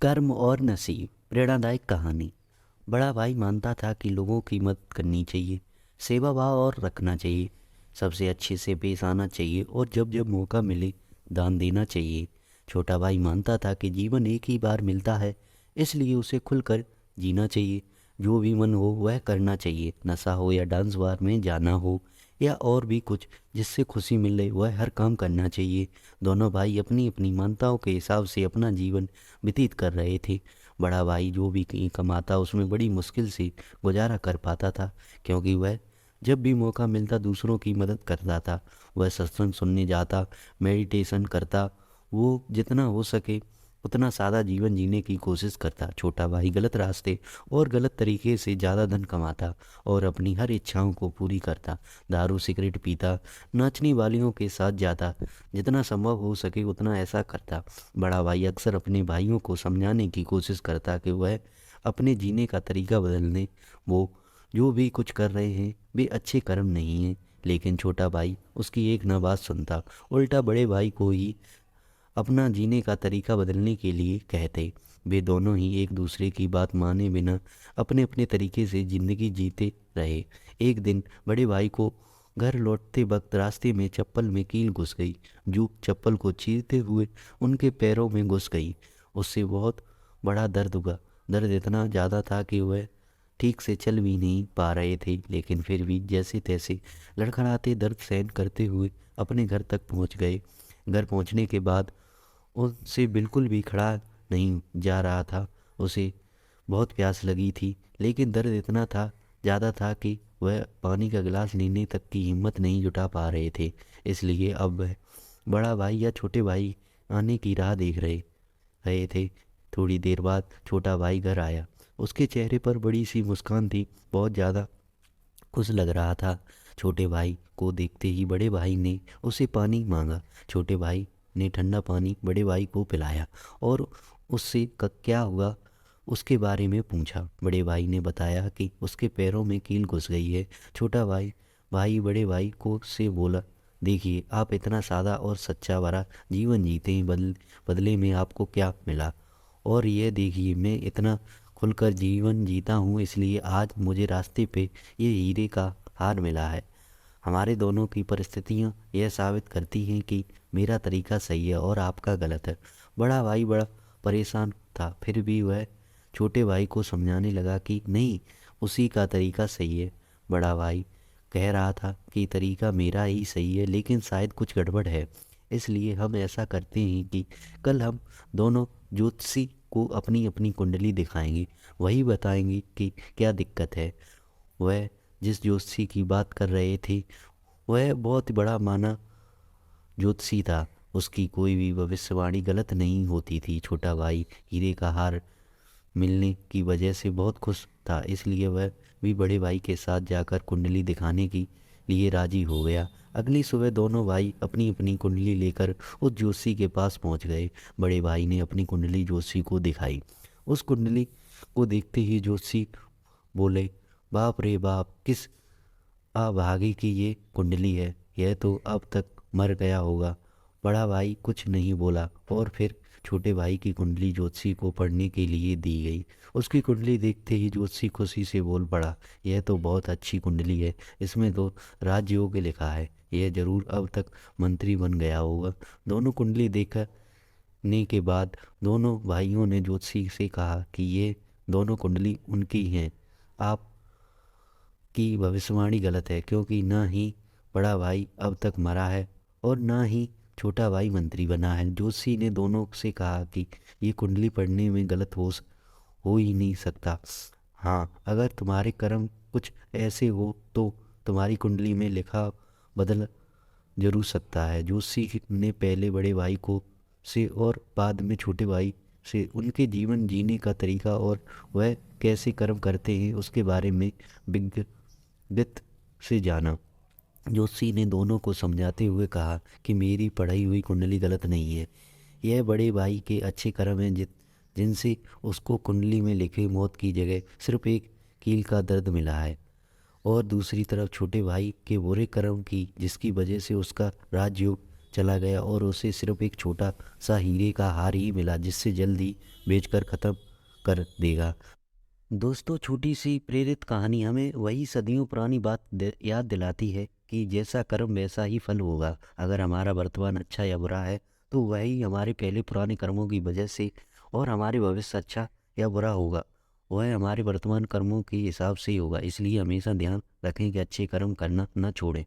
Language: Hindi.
कर्म और नसीब। प्रेरणादायक कहानी। बड़ा भाई मानता था कि लोगों की मदद करनी चाहिए, सेवा भाव और रखना चाहिए, सबसे अच्छे से पेश आना चाहिए और जब जब मौका मिले दान देना चाहिए। छोटा भाई मानता था कि जीवन एक ही बार मिलता है, इसलिए उसे खुलकर जीना चाहिए। जो भी मन हो वह करना चाहिए, नशा हो या डांस बार में जाना हो या और भी कुछ जिससे खुशी मिले वह हर काम करना चाहिए। दोनों भाई अपनी अपनी मान्यताओं के हिसाब से अपना जीवन व्यतीत कर रहे थे। बड़ा भाई जो भी कहीं कमाता उसमें बड़ी मुश्किल से गुजारा कर पाता था, क्योंकि वह जब भी मौका मिलता दूसरों की मदद करता था। वह सत्संग सुनने जाता, मेडिटेशन करता, वो जितना हो सके उतना सादा जीवन जीने की कोशिश करता। छोटा भाई गलत रास्ते और गलत तरीके से ज़्यादा धन कमाता और अपनी हर इच्छाओं को पूरी करता। दारू सिगरेट पीता, नाचने वालियों के साथ जाता, जितना संभव हो सके उतना ऐसा करता। बड़ा भाई अक्सर अपने भाइयों को समझाने की कोशिश करता कि वह अपने जीने का तरीका बदलने, वो जो भी कुछ कर रहे हैं वे अच्छे कर्म नहीं हैं। लेकिन छोटा भाई उसकी एक न बात सुनता, उल्टा बड़े भाई को ही अपना जीने का तरीका बदलने के लिए कहते। वे दोनों ही एक दूसरे की बात माने बिना अपने अपने तरीके से ज़िंदगी जीते रहे। एक दिन बड़े भाई को घर लौटते वक्त रास्ते में चप्पल में कील घुस गई, जो चप्पल को चीरते हुए उनके पैरों में घुस गई। उससे बहुत बड़ा दर्द हुआ। दर्द इतना ज़्यादा था कि वह ठीक से चल भी नहीं पा रहे थे, लेकिन फिर भी जैसे तैसे लड़खड़ाते दर्द सहन करते हुए अपने घर तक पहुंच गए। घर पहुंचने के बाद उससे बिल्कुल भी खड़ा नहीं जा रहा था। उसे बहुत प्यास लगी थी, लेकिन दर्द इतना था ज़्यादा था कि वह पानी का गिलास लेने तक की हिम्मत नहीं जुटा पा रहे थे। इसलिए अब वह बड़ा भाई या छोटे भाई आने की राह देख रहे रहे थे। थोड़ी देर बाद छोटा भाई घर आया। उसके चेहरे पर बड़ी सी मुस्कान थी, बहुत ज़्यादा खुश लग रहा था। छोटे भाई को देखते ही बड़े भाई ने उसे पानी मांगा। छोटे भाई ने ठंडा पानी बड़े भाई को पिलाया और उससे क्या हुआ उसके बारे में पूछा। बड़े भाई ने बताया कि उसके पैरों में कील घुस गई है। छोटा भाई भाई बड़े भाई को से बोला, देखिए आप इतना सादा और सच्चा भरा जीवन जीते हैं, बदले में आपको क्या मिला? और ये देखिए मैं इतना खुलकर जीवन जीता हूँ, इसलिए आज मुझे रास्ते पे ये हीरे का हार मिला है। हमारे दोनों की परिस्थितियाँ यह साबित करती हैं कि मेरा तरीका सही है और आपका गलत है। बड़ा भाई बड़ा परेशान था, फिर भी वह छोटे भाई को समझाने लगा कि नहीं, उसी का तरीका सही है। बड़ा भाई कह रहा था कि तरीका मेरा ही सही है, लेकिन शायद कुछ गड़बड़ है। इसलिए हम ऐसा करते हैं कि कल हम दोनों ज्योतिषी को अपनी अपनी कुंडली दिखाएंगे, वही बताएंगे कि क्या दिक्कत है। वह जिस ज्योतिषी की बात कर रहे थे वह बहुत बड़ा माना ज्योतिषी था। उसकी कोई भी भविष्यवाणी गलत नहीं होती थी। छोटा भाई हीरे का हार मिलने की वजह से बहुत खुश था, इसलिए वह भी बड़े भाई के साथ जाकर कुंडली दिखाने के लिए राजी हो गया। अगली सुबह दोनों भाई अपनी अपनी कुंडली लेकर उस जोशी के पास पहुंच गए। बड़े भाई ने अपनी कुंडली जोशी को दिखाई। उस कुंडली को देखते ही जोशी बोले, बाप रे बाप, किस अभागे की ये कुंडली है, यह तो अब तक मर गया होगा। बड़ा भाई कुछ नहीं बोला और फिर छोटे भाई की कुंडली ज्योतिषी को पढ़ने के लिए दी गई। उसकी कुंडली देखते ही ज्योतिषी खुशी से बोल पड़ा, यह तो बहुत अच्छी कुंडली है, इसमें तो राजयोग लिखा है, यह जरूर अब तक मंत्री बन गया होगा। दोनों कुंडली देखने के बाद दोनों भाइयों ने ज्योतिषी से कहा कि ये दोनों कुंडली उनकी हैं। आप की भविष्यवाणी गलत है, क्योंकि न ही बड़ा भाई अब तक मरा है और न ही छोटा भाई मंत्री बना है। जोशी ने दोनों से कहा कि ये कुंडली पढ़ने में गलत हो ही नहीं सकता। हाँ, अगर तुम्हारे कर्म कुछ ऐसे हो तो तुम्हारी कुंडली में लिखा बदल जरूर सकता है। जोशी ने पहले बड़े भाई को से और बाद में छोटे भाई से उनके जीवन जीने का तरीका और वह कैसे कर्म करते हैं उसके बारे में विगत से जाना। जोशी ने दोनों को समझाते हुए कहा कि मेरी पढ़ाई हुई कुंडली गलत नहीं है, यह बड़े भाई के अच्छे कर्म हैं जिनसे उसको कुंडली में लिखे मौत की जगह सिर्फ एक कील का दर्द मिला है, और दूसरी तरफ छोटे भाई के बुरे कर्म की जिसकी वजह से उसका राजयोग चला गया और उसे सिर्फ एक छोटा सा हीरे का हार ही मिला जिससे जल्दी बेचकर ख़त्म कर देगा। दोस्तों, छोटी सी प्रेरित कहानी हमें वही सदियों पुरानी बात याद दिलाती है कि जैसा कर्म वैसा ही फल होगा। अगर हमारा वर्तमान अच्छा या बुरा है तो वही हमारे पहले पुराने कर्मों की वजह से, और हमारे भविष्य अच्छा या बुरा होगा वह हमारे वर्तमान कर्मों के हिसाब से ही होगा। इसलिए हमेशा ध्यान रखें कि अच्छे कर्म करना न छोड़ें।